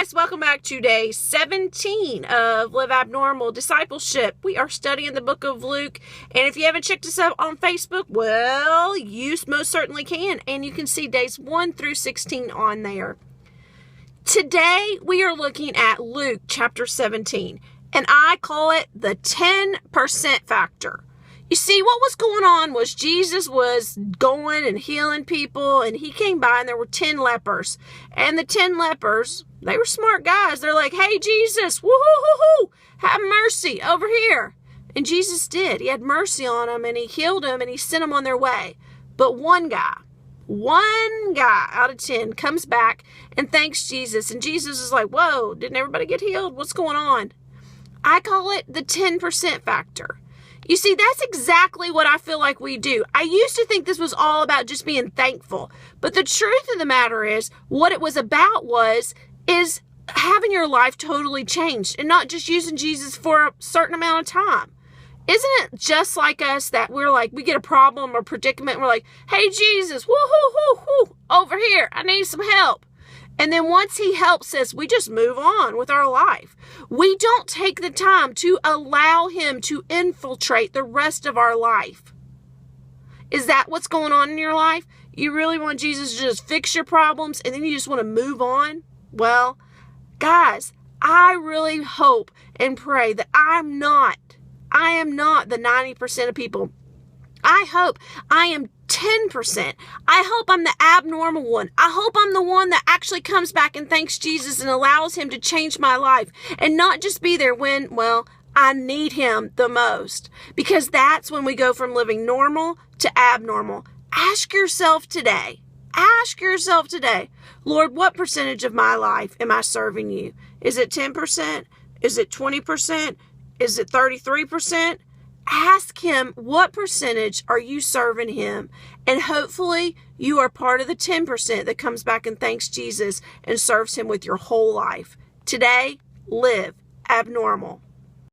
Guys, welcome back to day 17 of Live Abnormal Discipleship. We are studying the book of Luke, and if you haven't checked us out on Facebook, well, you most certainly can, and you can see days 1 through 16 on there. Today, we are looking at Luke chapter 17, and I call it the 10% factor. You see, what was going on was Jesus was going and healing people, and he came by, and there were 10 lepers. And the 10 lepers, they were smart guys. They're like, hey, Jesus, woo-hoo-hoo-hoo, have mercy over here. And Jesus did. He had mercy on them, and he healed them, and he sent them on their way. But one guy out of 10 comes back and thanks Jesus. And Jesus is like, whoa, didn't everybody get healed? What's going on? I call it the 10% factor. You see, that's exactly what I feel like we do. I used to think this was all about just being thankful. But the truth of the matter is, what it was about is having your life totally changed and not just using Jesus for a certain amount of time. Isn't it just like us that we're like, we get a problem or predicament, and we're like, hey, Jesus, woo-hoo-hoo-hoo, over here, I need some help. And then once he helps us, we just move on with our life. We don't take the time to allow him to infiltrate the rest of our life. Is that what's going on in your life? You really want Jesus to just fix your problems and then you just want to move on? Well, guys, I really hope and pray that I am not the 90% of people. I hope I am 10%. I hope I'm the abnormal one. I hope I'm the one that actually comes back and thanks Jesus and allows him to change my life and not just be there when, well, I need him the most. Because that's when we go from living normal to abnormal. Ask yourself today, Lord, what percentage of my life am I serving you? Is it 10%? Is it 20%? Is it 33%? Ask him, what percentage are you serving him? And hopefully you are part of the 10% that comes back and thanks Jesus and serves him with your whole life. Today, live abnormal.